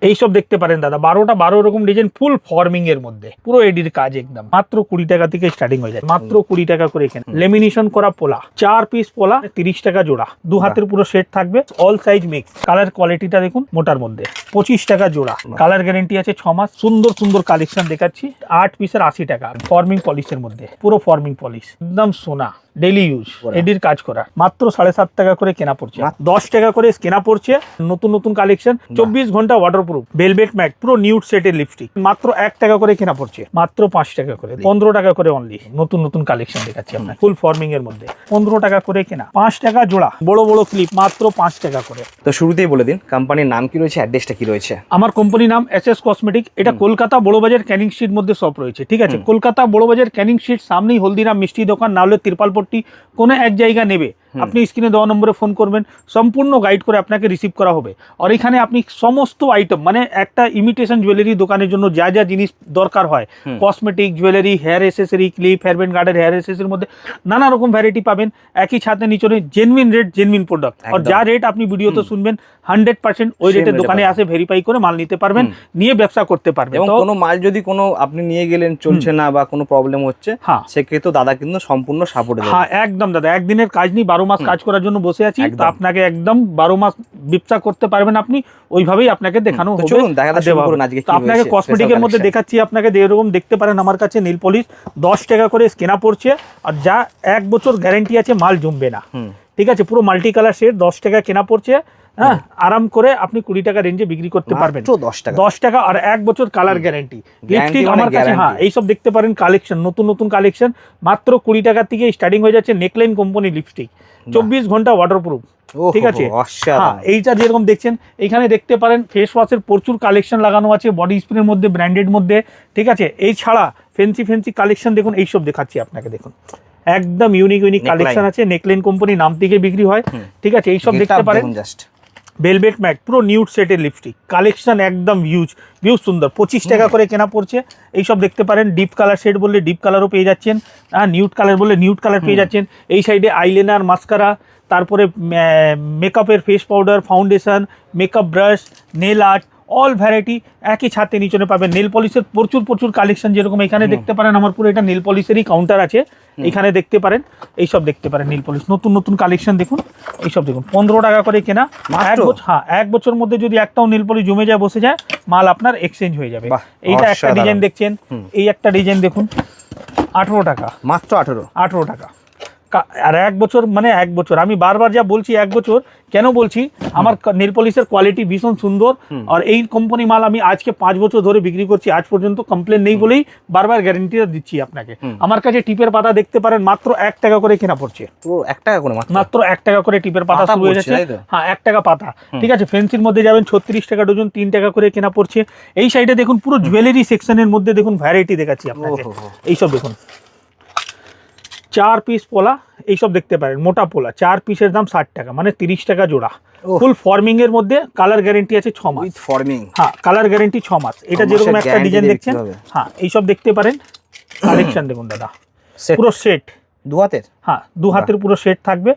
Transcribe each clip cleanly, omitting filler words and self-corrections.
এইসব দেখতে পারেন দাদা, 12 রকম ডিজাইন, ফুল ফর্মিং এর মধ্যে, পুরো এডির কাজ একদম। মাত্র 20 টাকা থেকে স্টার্টিং হয়ে যায়, মাত্র 20 টাকা করে। এখানে লেমিনেশন করা পোলা, 4 পিস পোলা 30 টাকা জোড়া, 2 হাতের পুরো সেট থাকবে, অল সাইজ মিক্স। কালার কোয়ালিটিটা দেখুন, মোটার মধ্যে 25 টাকা জোড়া, কালার গ্যারেন্টি আছে 6 মাস। সুন্দর সুন্দর কালেকশন দেখাচ্ছি। 8 পিসের 80 টাকা, ফর্মিং পলিশের মধ্যে, পুরো ফর্মিং পলিশ, একদম সোনা, ডেইলি ইউজ, এডির কাজ করা। মাত্র 7.5 টাকা করে কেনা পড়ছে, 10 টাকা করে কেনা পড়ছে। নতুন নতুন কালেকশন, 24 ঘন্টা ওয়াটারপ্রুফ, ভেলভেট ম্যাট, পুরো নিউড সেটের লিপস্টিক, মাত্র 1 টাকা করে কেনা পড়ছে, মাত্র 5 টাকা করে, 15 টাকা করে অনলি। নতুন নতুন কালেকশন দেখাচ্ছি আপনার, ফুল ফর্মিং এর মধ্যে, 15 টাকা করে কেনা, 5 টাকা জোড়া, বড় বড় ক্লিপ, মাত্র 5 টাকা করে। তো শুরুতেই বলে দিন কোম্পানির নাম কি রয়েছে, অ্যাড্রেসটা কি রয়েছে? আমার কোম্পানির নাম SS কসমেটিক। এটা কলকাতা বড়বাজার ক্যানিং স্ট্রিট মধ্যে শপ রয়েছে, ঠিক আছে? কলকাতা বড়বাজার ক্যানিং স্ট্রিট সামনেই হলদিরাম মিষ্টি দোকান, না হলে তিরপালপট্টি, কোনো এক জায়গা নেবে, আপনি স্ক্রিনে দেওয়া নম্বরে ফোন করবেন, সম্পূর্ণ গাইড করে আপনাকে রিসিভ করা হবে। আর এখানে আপনি সমস্ত আইটেম, মানে একটা ইমিটেশন জুয়েলারি দোকানের জন্য যা যা জিনিস দরকার হয়, cosmetic, jewellery, hair accessory, clip, hair band, গার্ডের হেয়ার অ্যাসেসরির মধ্যে নানা রকম ভ্যারাইটি পাবেন একই ছাতে নিচে। Genuine rate, genuine product. আর যা রেট আপনি ভিডিওতে শুনবেন 100% ওই রেটে দোকানে আসে ভেরিফাই করে মাল নিতে পারবেন, নিয়ে ব্যবসা করতে পারবেন। এবং কোনো মাল যদি কোনো আপনি নিয়ে গেলেন চলছে না বা কোনো প্রবলেম হচ্ছে, সেক্ষেত্রে দাদা কিন্তু সম্পূর্ণ সাপোর্ট দেবে। হ্যাঁ একদম দাদা, একদিনের কাজ নেই, 12 মাস কাজ করার জন্য বসে আছি। তো আপনাকে একদম 12 মাস ব্যবসা করতে পারবেন আপনি, ওইভাবেই আপনাকে দেখানো হবে। আপনাকে কসমেটিকের মধ্যে দেখাচ্ছি, আপনাকে যেরকম দেখতে পারেন আমার কাছে নেল পলিশ 10 টাকা করে কেনা পড়ছে, আর যা 1 বছর গ্যারান্টি আছে, মাল জমবে না, ঠিক আছে? পুরো মাল্টি কালার শেড 10 টাকা কেনা পড়ছে। হ্যাঁ, আরাম করে আপনি 20 টাকা রেঞ্জে বিক্রি করতে পারবেন, 10 টাকা, আর 1 বছর কালার গ্যারান্টি। লিপস্টিক আমার কাছে, হ্যাঁ এইসব দেখতে পারেন কালেকশন, নতুন নতুন কালেকশন, মাত্র 20 টাকা থেকে স্টার্টিং হয়ে যাচ্ছে। নেকলাইন কোম্পানি লিপস্টিক, 24 ঘন্টা ওয়াটারপ্রুফ, ঠিক আছে? হ্যাঁ, এইটা যেরকম দেখছেন, এখানে দেখতে পারেন ফেস ওয়াশের প্রচুর কালেকশন লাগানো আছে, বডি স্প্রের মধ্যে, ব্র্যান্ডেড মধ্যে, ঠিক আছে? এই ছাড়া ফ্যান্সি ফ্যান্সি কালেকশন দেখুন, এইসব দেখাচ্ছি আপনাকে, দেখুন একদম ইউনিক ইউনিক কালেকশন আছে। নেকলাইন কোম্পানি নাম থেকে বিক্রি হয়, ঠিক আছে? এইসব দেখতে পারেন। ভেলভেট ম্যাট, পুরো নিউড সেটের লিপস্টিক কালেকশন, একদম হিউজ সুন্দর, 25 টাকা করে কেনা পড়ছে। এইসব দেখতে পারেন। ডিপ কালার শেড বললে ডিপ কালারও পেয়ে যাচ্ছেন, নিউড কালার বললে নিউড কালার পেয়ে যাচ্ছেন। এই সাইডে আইলাইনার, মাস্কারা, তারপরে মেকআপের face powder, foundation, makeup brush, nail art, all variety একই ছাতে নিচনে পাবেন। নেল পলিশের প্রচুর কালেকশন, যেরকম এখানে দেখতে পারেন আমার পুরো এটা নেল পলিশেরই কাউন্টার আছে, এখানে দেখতে পারেন। এইসব দেখতে পারেন নেল পলিশ, নতুন নতুন কালেকশন দেখুন। এইসব দেখুন 15 টাকা করে কেনা, 1 বছর মধ্যে যদি একটাও নেল পলিশ জমে যায়, বসে যায়, মাল আপনার এক্সচেঞ্জ হয়ে যাবে। এইটা একটা ডিজাইন দেখছেন, এই একটা ডিজাইন দেখুন, 18 টাকা, মাত্র 18 টাকা। আর 1 বছর, মানে 1 বছর, আমি বারবার যা বলছি 1 বছর কেন বলছি, আমার নেল পলিশের কোয়ালিটি ভীষণ সুন্দর। আর এই কোম্পানি মাল আমি আজকে 5 বছর ধরে বিক্রি করছি, আজ পর্যন্ত কমপ্লেন নেই বলেই বারবার গ্যারেন্টিটা দিচ্ছি আপনাকে। আমার কাছে টিপের পাতা দেখতে পারেন, মাত্র 1 টাকা করে কেনা পড়ছে, 1 টাকা করে, মাত্র 1 টাকা করে টিপের পাতা শুরু হয়ে যাচ্ছে। হ্যাঁ, 1 টাকা পাতা, ঠিক আছে? ফেন্সির মধ্যে যাবেন 36 টাকা ডজন, 3 টাকা করে কেনা পড়ছে। এই সাইডে দেখুন পুরো জুয়েলারি সেকশনের মধ্যে দেখুন ভ্যারাইটি দেখাচ্ছি আপনাকে। এইসব দেখুন 4 পিস পোলা, এইসব দেখতে পারেন, মোটা পোলা 4 পিসের দাম 60 টাকা, মানে 30 টাকা জোড়া, ফুল ফর্মিং এর মধ্যে, কালার গ্যারেন্টি আছে 6 মাস। ফর্মিং, হ্যাঁ কালার গ্যারেন্টি 6 মাস। এটা যেরকম একটা ডিজাইন দেখছেন, হ্যাঁ এইসব দেখতে পারেন কালেকশন দেখুন দাদা, পুরো সেট 2 হাতের, হ্যাঁ 2 হাতের পুরো সেট থাকবে,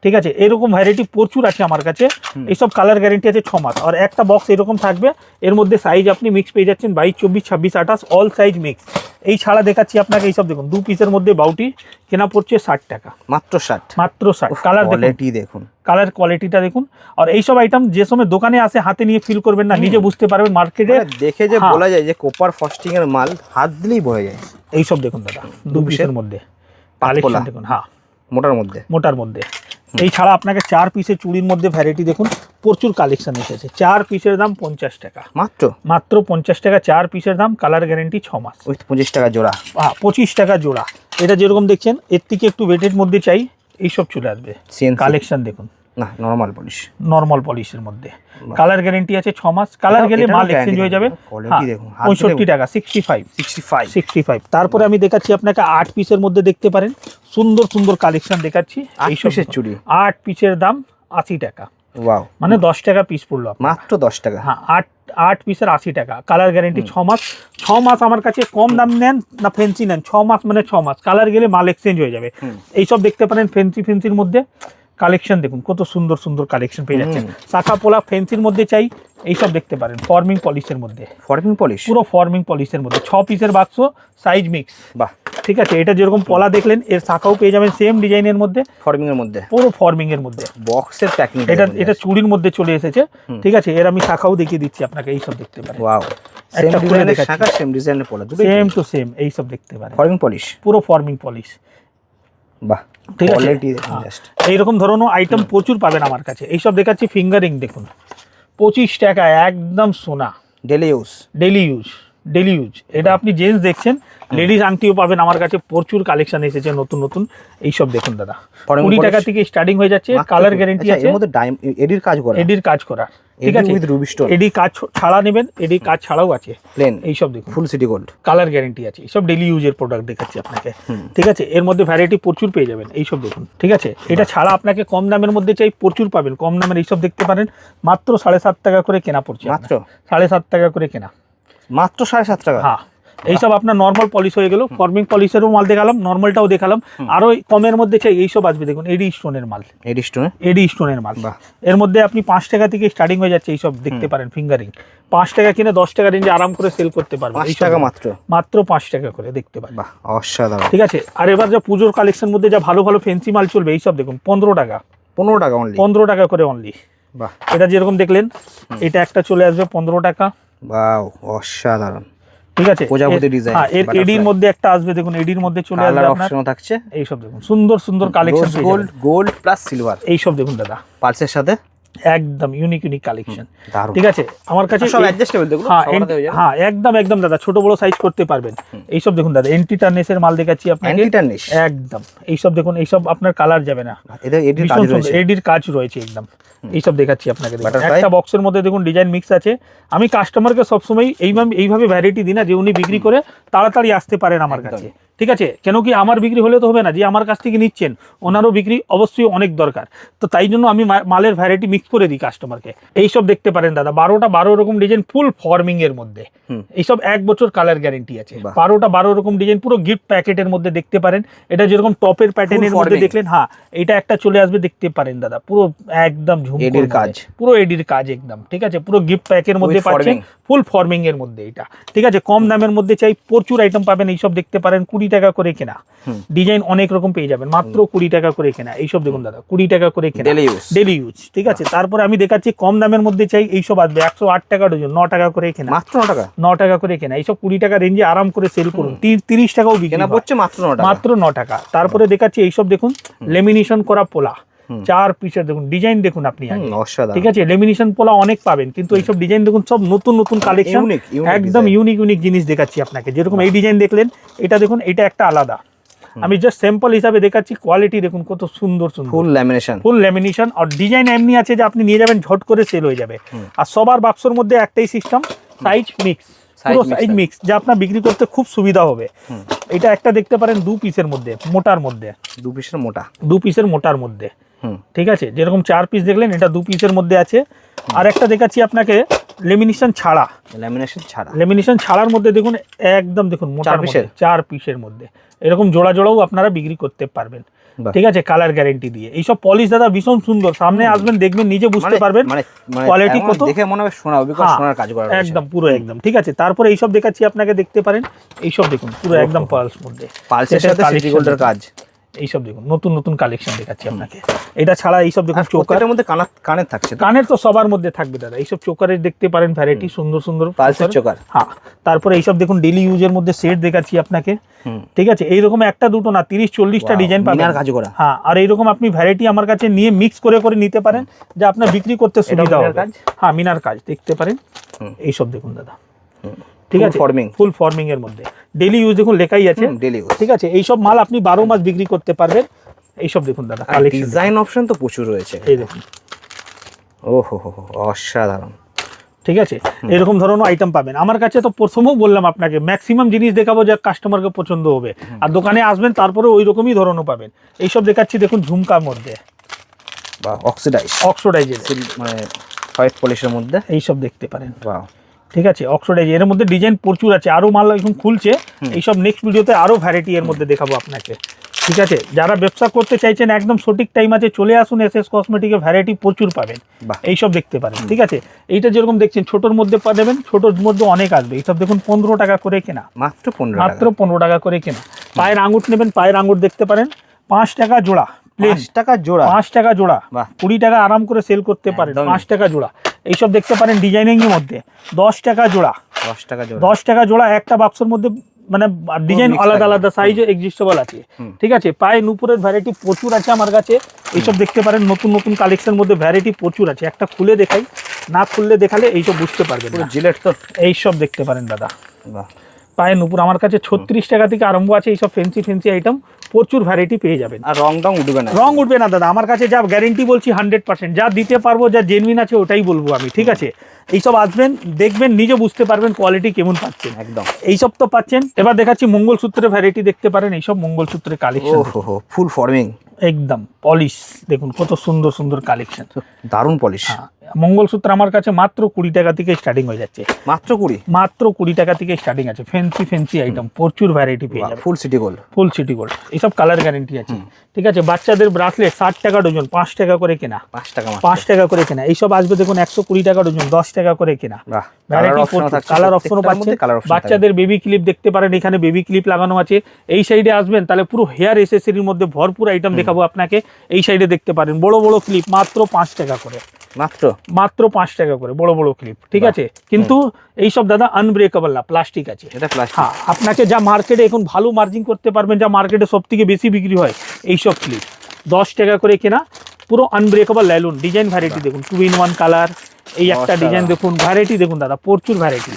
ঠিক আছে? এরকম ভ্যারাইটি প্রচুর আছে আমার কাছে। এইসব কালার গ্যারেন্টি আছে 6 মাস, আর একটা বক্স এরকম থাকবে, এর মধ্যে সাইজ আপনি মিক্স পেয়ে যাচ্ছেন, 22, 24, 26, 28, অল সাইজ মিক্স। এই ছাড়া দেখাচ্ছি আপনাকে, এইসব দেখুন 2 পিসের মধ্যে বাউটি কেনা পড়ছে 60 টাকা, মাত্র 60। কালার দেখুন, কালার কোয়ালিটিটা দেখুন। আর এইসব আইটেম যে সময় দোকানে আসে হাতে নিয়ে ফিল করবেন না, নিজে বুঝতে পারবেন, মার্কেটে দেখে যে বলা যায় যে কোপার ফস্টিং এর মাল, হাত দিলেই বয়ে যায়। এইসব দেখুন দাদা, 2 পিসের মধ্যে কালেকশন দেখুন, হ্যাঁ মোটার মধ্যে। এই ছাড়া আপনাকে 4 পিসের চুড়ির মধ্যে ভ্যারাইটি দেখুন, প্রচুর কালেকশন এসেছে। 4 পিসের দাম 50 টাকা, মাত্র 50 টাকা 4 পিসের দাম, কালার গ্যারেন্টি 6 মাস, 25 টাকা জোড়া। হ্যাঁ 25 টাকা জোড়া। এটা যেরকম দেখছেন, এর থেকে একটু ওয়েটের মধ্যে চাই, এইসব চলে আসবে কালেকশন দেখুন। না, নরমাল পলিশের মধ্যে, কালার গ্যারেন্টি আছে 6 মাস, কালার গেলে মাল এক্সচেঞ্জ হয়ে যাবে। 65 টাকা, 65। তারপরে আমি দেখাচ্ছি আপনাকে 8 পিসের মধ্যে দেখতে পারেন, সুন্দর কালেকশন দেখাচ্ছি। 8 পিসের দাম 80 টাকা, মানে 10 টাকা পিস পড়লো, মাত্র 10 টাকা। হ্যাঁ 8 পিসের 80 টাকা, কালার গ্যারেন্টি 6 মাস। 6 মাস আমার কাছে কম দাম নেন না ফেন্সি নেন, 6 মাস মানে 6 মাস, কালার গেলে মাল এক্সচেঞ্জ হয়ে যাবে। এইসব দেখতে পারেন ফেন্সির মধ্যে, কালেকশন দেখুন কত সুন্দর সুন্দর কালেকশন পেয়ে যাচ্ছেন। শাখা পোলা ফেন্সির মধ্যে চাই এইসব দেখতে পারেন, ফর্মিং পলিশের মধ্যে, ফর্মিং পলিশ, পুরো ফর্মিং পলিশের মধ্যে 6 পিসের বাক্স, সাইজ মিক্স। বাহ, ঠিক আছে, এটা যেরকম পলা দেখলেন এর শাখাও পেয়ে যাবেন সেম ডিজাইনের মধ্যে, ফর্মিং এর মধ্যে, পুরো ফর্মিং এর মধ্যে, বক্সের প্যাকিং। এটা চুড়ির মধ্যে চলে এসেছে। ঠিক আছে, এর আমি শাখাও দেখিয়ে দিচ্ছি আপনাকে, এইসব দেখতে পারেন। ওয়াও, সেম ডিজাইনের শাখা, সেম ডিজাইনের পলা, দুটো সেম টু সেম এইসব দেখতে পারেন, ফর্মিং পলিশ, পুরো ফর্মিং পলিশ। বাহ, ঠিক আছে, কোয়ালিটি জাস্ট এইরকম ধরনের আইটেম প্রচুর পাবেন আমার কাছে। এইসব দেখাচ্ছি ফিঙ্গারিং দেখুন 25 টাকা একদম সোনা, daily use, daily use, daily use. এটা আপনি জেন্টস দেখছেন, লেডিস আংটিও পাবেন আমার কাছে, প্রচুর কালেকশন এসেছে নতুন নতুন। এইসব দেখুন দাদা 20 টাকা থেকে স্টার্টিং হয়ে যাচ্ছে, কালার গ্যারান্টি আছে, এর মধ্যে এডির কাজ করা, এডির কাজ করা। ঠিক আছে, উইথ রুবি স্টোন, এডি কাজ ছাড়া নেবেন, এডি কাজ ছাড়াও আছে প্লেন। এইসব দেখুন ফুল সিটি গোল্ড, কালার গ্যারান্টি আছে। এইসব ডেলি ইউজের প্রোডাক্ট দেখাচ্ছি আপনাকে। ঠিক আছে, এর মধ্যে ভ্যারাইটি প্রচুর পেয়ে যাবেন। এইসব দেখুন, ঠিক আছে, এটা ছাড়া আপনাকে কম দামের মধ্যে চাই, প্রচুর পাবেন কম দামের। এইসব দেখতে পারেন, মাত্র 7.5 টাকা করে কেনা পড়ছে, মাত্র 7.5 টাকা করে কেনা, মাত্র 7.5 টাকা। হ্যাঁ, এইসব আপনার নর্মাল পলিশ হয়ে গেল। ফর্মিং পলিশেরও মাল দেখালাম, নর্মালটাও দেখালাম। আরো কমের মধ্যে চাই এইসব আসবে দেখুন, এডি স্টোনের মাল, এডি স্টোনে, এডি স্টোনের মাল। এর মধ্যে আপনি 5 টাকা থেকে স্টার্টিং হয়ে যাচ্ছে। এইসব দেখতে পারেন ফিঙ্গারিং 5 টাকা কিনে 10 টাকা রেঞ্জে আরাম করে সেল করতে পারবেন। 5 টাকা মাত্র, মাত্র 5 টাকা করে দেখতে পারেন। বাহ, অসাধারণ। ঠিক আছে, আর এবার যা পুজোর কালেকশন মধ্যে যা ভালো ভালো ফেন্সি মাল চলবে এইসব দেখুন 15 টাকা, 15 টাকা অনলি, 15 টাকা করে অনলি। বাহ, এটা যেরকম দেখলেন এটা একটা চলে আসবে 15 টাকা। বাহ, অসাধারণ। ঠিক আছে, প্রজাপতি ডিজাইন। হ্যাঁ, এর এডির মধ্যে একটা আসবে দেখুন, এডির মধ্যে চলে আসবে আপনার অপশনও থাকছে। এইসব দেখুন সুন্দর সুন্দর collection, gold, gold plus silver, এইসব দেখুন দাদা, পালসের সাথে একদম ইউনিক ইউনিক কালেকশন। দারুণ। ঠিক আছে, আমার কাছে সব অ্যাডজাস্টেবল দেখুন, হ্যাঁ একদম একদম দাদা, ছোট বড় সাইজ করতে পারবেন। এইসব দেখুন দাদা, এন্টিটার্নেসের মাল দেখাচ্ছি আপনাকে, এন্টিটার্নিশ একদম। এইসব দেখুন, এইসব আপনার কালার যাবে না, এদের এডির কাজ রয়েছে, এডির কাজ রয়েছে একদম। এইসব দেখাচ্ছি আপনাকে, একটা বক্সের মধ্যে দেখুন ডিজাইন মিক্স আছে। আমি কাস্টমারকে সবসময় এইভাবে ভ্যারাইটি দিই না যে উনি বিক্রি করে তাড়াতাড়ি আসতে পারেন আমার কাছে। ঠিক আছে, কেন কি আমার বিক্রি হলে তো হবে না, যে আমার কাছ থেকে নিচ্ছেন ওনারও বিক্রি অবশ্যই অনেক দরকার। তো তাই জন্য আমি মালের ভ্যারাইটি মিক্স করে দিই কাস্টমারকে। এইসব দেখতে পারেন দাদা, 12 রকম ডিজাইন, ফুল ফর্মিং এর মধ্যে। এইসব 1 বছর কালার গ্যারেন্টি আছে। 12 রকম ডিজাইন, পুরো গিফট প্যাকেটের মধ্যে দেখতে পারেন। এটা যেরকম টপের প্যাটার্নের মধ্যে দেখলেন, হ্যাঁ এটা একটা চলে আসবে দেখতে পারেন দাদা, পুরো একদম ঝুমকোর কাজ, পুরো এডির কাজ একদম। ঠিক আছে, পুরো গিফট প্যাকের মধ্যে পাচ্ছেন, ফুল ফর্মিং এর মধ্যে এটা। ঠিক আছে, কম দামের মধ্যে চাই, প্রচুর আইটেম পাবেন। এইসব দেখতে পারেন 20 টাকা করে কেনা, ডিজাইন অনেক রকম পেয়ে যাবেন, মাত্র 20 টাকা করে কেনা। এইসব দেখুন দাদা 20 টাকা করে কেনা, ডেলি ইউজ। ঠিক আছে, তারপরে আমি দেখাচ্ছি কম দামের মধ্যে চাই, এইসব আসবে 108 টাকা ডজন, 9 টাকা করে কেনা, মাত্র 9 টাকা করে কেনা। এইসব 20 টাকা রেঞ্জে আরাম করে সেল করুন, 30 টাকাও বিক্রি করছে, মাত্র 9 টাকা। তারপরে দেখাচ্ছি এইসব দেখুন, লেমিনেশন করা পোলা 4 পিসের দেখুন, ডিজাইন দেখুন আপনি। ঠিক আছে, লেমিনেশন পোলা অনেক পাবেন, কিন্তু এইসব ডিজাইন দেখুন সব নতুন নতুন কালেকশন, একদম ইউনিক ইউনিক জিনিস দেখাচ্ছি আপনাকে। যেরকম এই ডিজাইন দেখলেন, এটা দেখুন, এটা একটা আলাদা। আমি জাস্ট স্যাম্পল হিসাবে দেখাচ্ছি, কোয়ালিটি দেখুন কত সুন্দর সুন্দর, ফুল ল্যামিনেশন। আর ডিজাইন এমনি আছে যে আপনি নিয়ে যাবেন ঝট করে সেল হয়ে যাবে। আর সবার বাক্সর মধ্যে একটাই সিস্টেম, সাইজ মিক্স, পুরো সাইজ মিক্স, যা আপনার বিক্রি করতে খুব সুবিধা হবে। এটা একটা দেখতে পারেন 2 পিসের মধ্যে, মোটার মধ্যে, 2 পিসের মোটার মধ্যে। ঠিক আছে, যেরকম 4 পিস দেখলেন, এটা 2 পিসের মধ্যে আছে। আর একটা দেখাচ্ছি আপনাকে লেমিনেশন ছাড়া, লেমিনেশন ছাড়ার মধ্যে দেখুন, একদম দেখুন মোটা, 4 পিসের মধ্যে। এরকম জোড়া জোড়াও আপনারা বিক্রি করতে পারবেন। ঠিক আছে, কালার গ্যারেন্টি দিয়ে। এইসব পলিশ দাদা ভীষণ সুন্দর, সামনে আসবেন দেখবেন, নিজে বুঝতে পারবেন কোয়ালিটি কত, দেখে মনে হবে সোনা, সোনার কাজ করা একদম পুরো একদম। ঠিক আছে, তারপরে এইসব দেখাচ্ছি আপনাকে, দেখতে পারেন এইসব দেখুন, পুরো একদম পালস মধ্যে, পালসের সাথে সিটি গোল্ডের কাজ। এইসব দেখুন নতুন নতুন কালেকশন দেখাচ্ছি আপনাকে। এটা ছাড়া এইসব দেখুন, চোকারের মধ্যে কানের থাকছে, কানের তো সবার মধ্যে থাকবে দাদা। এইসব চোকারের দেখতে পারেন ভ্যারাইটি, সুন্দর সুন্দর পালসের চোকার। হ্যাঁ, তারপরে এইসব দেখুন ডেলি ইউজের মধ্যে সেট দেখাচ্ছি আপনাকে। ঠিক আছে, এইরকম একটা দুটো না, 30-40টা ডিজাইন পাবেন। হ্যাঁ, আর এইরকম আপনি ভ্যারাইটি আমার কাছে নিয়ে মিক্স করে করে নিতে পারেন, যে আপনার বিক্রি করতে সুবিধা হবে। হ্যাঁ, মিনার কাজ দেখতে পারেন। এইসব দেখুন দাদা, ঠিক আছে, ফুল ফর্মিং এর মধ্যে, ডেলি ইউজ দেখুন লেখাই আছে, ঠিক আছে। এইসব মাল আপনি 12 মাস বিক্রি করতে পারবেন। এইসব দেখুন দাদা, ডিজাইন অপশন তো প্রচুর রয়েছে, এই দেখুন, ওহো অসাধারণ। ঠিক আছে, এরকম ধরনের আইটেম পাবেন আমার কাছে। তো প্রথমেও বললাম আপনাকে, ম্যাক্সিমাম জিনিস দেখাবো যা কাস্টমারকে পছন্দ হবে। আর দোকানে আসবেন তারপরে ওই রকমই ধরনের পাবেন। এইসব দেখাচ্ছি দেখুন, ঝুমকার মধ্যে বা অক্সিডাইজের মানে হোয়াইট পলিশের মধ্যে, এইসব দেখতে পারেন। ঠিক আছে, অক্সিডাইজ, এর মধ্যে ডিজাইন প্রচুর আছে, আরো মাল এখন খুলছে। এইসব নেক্সট ভিডিওতে আরো ভ্যারাইটি এর মধ্যে দেখাবো আপনাকে। ঠিক আছে, যারা ব্যবসা করতে চাইছেন একদম সঠিক টাইম আছে, চলে আসুন এসএস কসমেটিকের, ভ্যারাইটি প্রচুর পাবেন, এইসব দেখতে পারেন। ঠিক আছে, এইটা যেরকম দেখছেন ছোটোর মধ্যে পাবেন, ছোটোর মধ্যে অনেক আসবে। এইসব দেখুন 15 টাকা করে কেনা, মাত্র 15 টাকা করে কেনা। পায়ের আঙুর নেবেন, পায়ের আঙুর দেখতে পারেন 5 টাকা জোড়া, 5 টাকা জোড়া, 5 টাকা জোড়া, 20 টাকা আরাম করে সেল করতে পারেন, 5 টাকা জোড়া। এইসব দেখতে পারেন ডিজাইনিং এর মধ্যে 10 টাকা জোড়া, 10 টাকা জোড়া, 10 টাকা জোড়া। একটা বাক্সের মধ্যে মানে ডিজাইন আলাদা আলাদা সাইজে এক্সিস্টেবল আছে। ঠিক আছে, পায়ে নুপুরের ভ্যারাইটি প্রচুর আছে আমার কাছে। এইসব দেখতে পারেন নতুন নতুন কালেকশনের মধ্যে ভ্যারাইটি প্রচুর আছে। একটা খুলে দেখাই, না খুললে দেখালে এইসব বুঝতে পারবেন না। জিলেট তো এইসব দেখতে পারেন দাদা, পায়ে নুপুর আমার কাছে 36 টাকা থেকে আরম্ভ আছে। এইসব ফ্যান্সি ফ্যান্সি আইটেম প্রচুর ভ্যারাইটি পেয়ে যাবেন। আর রং উঠবে না, রং উঠবে না দাদা, আমার কাছে যা গ্যারেন্টি বলছি 100%, যা দিতে পারবো, যা জেনুইন আছে ওটাই বলবো আমি। ঠিক আছে, এইসব আসবেন, দেখবেন, নিজে বুঝতে পারবেন কোয়ালিটি কেমন পাচ্ছেন। একদম এইসব তো পাচ্ছেন। এবার দেখাচ্ছি মঙ্গলসূত্রের ভ্যারাইটি দেখতে পারেন। এইসব মঙ্গলসূত্রের কালেকশন ফুল ফর্মিং, একদম পলিশ, দেখুন কত সুন্দর সুন্দর কালেকশন, দারুণ পলিশ। মঙ্গলসূত্র আমার কাছে মাত্র 20 টাকা থেকে স্টার্টিং হয়ে যাচ্ছে, মাত্র 20 টাকা থেকে স্টার্টিং আছে। ফ্যান্সি ফ্যান্সি আইটেম প্রচুর ভ্যারাইটি পেয়ে যাবে। ফুল সিটি গোল্ড, ফুল সিটি গোল্ড, এইসব কালার গ্যারেন্টি আছে। ঠিক আছে, বাচ্চাদের ব্রাসলেট 60 টাকা ডজন, 5 টাকা করে কেনা, 5 টাকা করে কেনা। এইসব আসবে দেখুন 120 টাকা ডজন, 10 টাকা করে কেনা। ভ্যারাইটি কালার অপশনও পাচ্ছেন। বাচ্চাদের বেবি ক্লিপ দেখতে পারেন, এখানে বেবি ক্লিপ লাগানো আছে। এই সাইডে আসবেন তাহলে পুরো হেয়ার এসেসরির মধ্যে ভরপুর আইটেম দেখাবো আপনাকে। এই সাইডে দেখতে পারেন বড় বড় ক্লিপ মাত্র 5 টাকা করে, মাত্র 5 টাকা করে বড় বড় ক্লিপ। ঠিক আছে, কিন্তু এইসব দাদা আনব্রেকেবল না, প্লাস্টিক আছে। হ্যাঁ, আপনাকে যা মার্কেটে এখন ভালো মার্জিন করতে পারবেন, যা মার্কেটে সব থেকে বেশি বিক্রি হয়, এইসব ক্লিপ 10 টাকা করে কেনা, পুরো আনব্রেকেবল লাইলন। ডিজাইন ভ্যারাইটি দেখুন, 2-in-1 কালার, এই একটা ডিজাইন দেখুন, ভ্যারাইটি দেখুন দাদা, প্রচুর ভ্যারাইটি।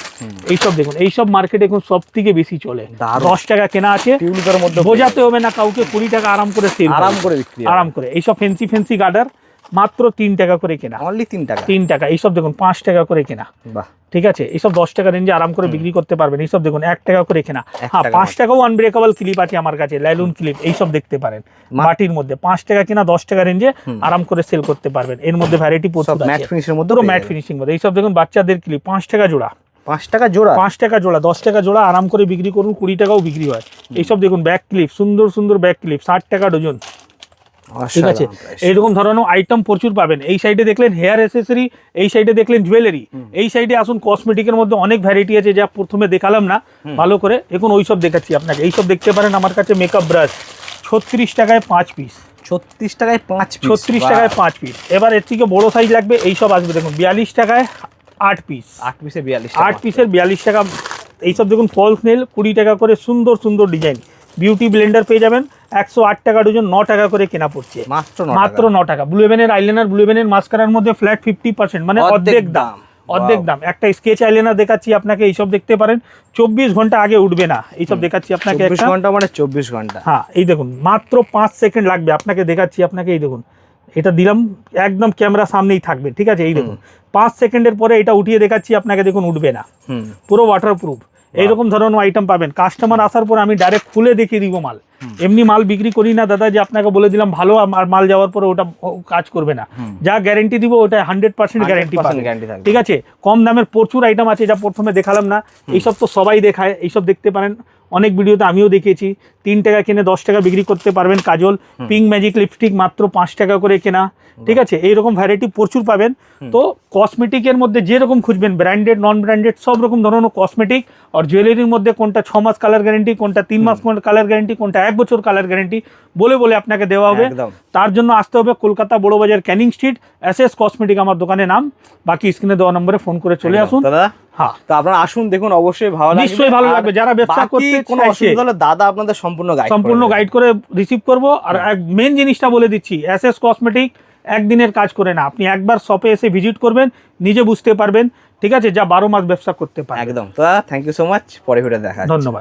এইসব দেখুন, এইসব মার্কেটে এখন সব থেকে বেশি চলে। 10 টাকা কেনা আছে, বোঝাতে হবে না কাউকে, 20 টাকা আরাম করে সেল, আরাম করে। এইসব ফ্যান্সি ফ্যান্সি গার্ডার মাত্র 3 টাকা করে কেনা, অনলি 3 টাকা। এইসব দেখুন 5 টাকা করে কেনা। ঠিক আছে, এইসব 10 টাকা রেঞ্জে আরাম করে বিক্রি করতে পারবেন। এইসব দেখুন 1 টাকা করে কেনা। হ্যাঁ, 5 টাকাও আনব্রেকেবল ক্লিপ আছে আমার কাছে, লাইলন ক্লিপ। এইসব দেখতে পারেন মাটির মধ্যে 5 টাকা কেনা, 10 টাকা রেঞ্জে আরাম করে সেল করতে পারবেন। এর মধ্যে ভ্যারাইটি প্রচুর আছে, ম্যাট ফিনিশের মধ্যে, পুরো ম্যাট ফিনিশিং মধ্যে। এইসব দেখুন বাচ্চাদের ক্লিপ 5 টাকা জোড়া, 5 টাকা জোড়া, 5 টাকা জোড়া, 10 টাকা জোড়া আরাম করে বিক্রি করুন, 20 টাকাও বিক্রি হয়। এইসব দেখুন ব্যাক ক্লিপ, সুন্দর সুন্দর ব্যাক ক্লিপ 60 টাকা ডজন। ঠিক আছে, এইরকম ধরনের আইটেম প্রচুর পাবেন। এই সাইডে দেখলেন হেয়ার অ্যাসেসরি, এই সাইডে দেখলেন জুয়েলারি, এই সাইডে আসুন কসমেটিকের মধ্যে অনেক ভ্যারাইটি আছে, যা প্রথমে দেখালাম না ভালো করে, এখন ওইসব দেখাচ্ছি আপনাকে। এইসব দেখতে পারেন আমার কাছে মেকআপ ব্রাশ 36 টাকায় 5 পিস, 36 টাকায় 5 পিস। এবার এর থেকে বড় সাইজ লাগবে, এইসব আসবে দেখুন 42 টাকায় 8 পিস, 8 পিসের 42 টাকা। এইসব দেখুন ফলস নেল 20 টাকা করে, সুন্দর সুন্দর ডিজাইন। বিউটি ব্লেন্ডার পেয়ে যাবেন 108 টাকা ডজন, 9 টাকা করে কেনা পড়ছে, মাত্র 9 টাকা। ব্লু হেভেনের আইলাইনার, ব্লু হেভেনের মাস্কারার মধ্যে ফ্ল্যাট 50%, মানে অর্ধেক দাম। একটা স্কেচ আইলাইনার দেখাচ্ছি আপনাকে, এইসব দেখতে পারেন 24 ঘন্টা আগে উঠবে না। এইসব দেখাচ্ছি আপনাকে, 24 ঘন্টা মানে 24 ঘন্টা। হ্যাঁ, এই দেখুন মাত্র 5 সেকেন্ড লাগবে আপনাকে, দেখাচ্ছি আপনাকে। এই দেখুন, এটা দিলাম একদম ক্যামেরা সামনেই থাকবে। ঠিক আছে, এই দেখুন 5 সেকেন্ডের পরে এটা উঠিয়ে দেখাচ্ছি আপনাকে, দেখুন উঠবে না, পুরো ওয়াটারপ্রুফ। এইরকম ধরনের আইটেম পাবেন। কাস্টমার আসার পর আমি ডাইরেক্ট খুলে দেখিয়ে দিব মাল। এমনি মাল বিক্রি করি না দাদা, যে আপনাকে বলে দিলাম ভালো, আর মাল যাওয়ার পরে ওটা কাজ করবে না। যা গ্যারেন্টি দিব ওটা 100% গ্যারেন্টি পাবেন। ঠিক আছে, কম দামের প্রচুর আইটেম আছে, যা প্রথমে দেখালাম না। এইসব তো সবাই দেখায়, এইসব দেখতে পারেন। অনেক ভিডিওতে আমিও দেখিয়েছি, 3 টাকা কিনে 10 টাকা বিক্রি করতে পারবেন। কাজল, পিঙ্ক ম্যাজিক লিপস্টিক মাত্র 5 টাকা করে কেনা। ঠিক আছে, এইরকম ভ্যারাইটি প্রচুর পাবেন। তো কসমেটিকের মধ্যে যেরকম খুঁজবেন, ব্র্যান্ডেড নন ব্র্যান্ডেড সব রকম ধরনের কসমেটিক, আর জুয়েলারির মধ্যে কোনটা 6 মাস কালার গ্যারেন্টি, কোনটা 3 মাস কালার গ্যারেন্টি, কোনটা 1 বছর কালার গ্যারেন্টি বলে বলে আপনাকে দেওয়া হবে। তার জন্য আসতে হবে কলকাতা বড় বাজার, ক্যানিং স্ট্রিট, এসএস কসমেটিক আমার দোকানের নাম। বাকি স্ক্রিনে দেওয়া নম্বরে ফোন করে চলে আসুন। হ্যাঁ, তো আপনারা আসুন, দেখুন, অবশ্যই নিশ্চয়ই ভালো লাগবে। যারা ব্যবসা করতে কোনো অসুবিধা হলে দাদা আপনাদের সম্পূর্ণ গাইড করে রিসিভ করবো। আর মেন জিনিসটা বলে দিচ্ছি, এসএস কসমেটিক একদিনের কাজ করে না, আপনি একবার শপে এসে ভিজিট করবেন, নিজে বুঝতে পারবেন। ঠিক আছে, যা 12 মাস ব্যবসা করতে পারে। একদম। তো থ্যাংক ইউ সো মাচ, পরে ভিডিও দেখা, ধন্যবাদ।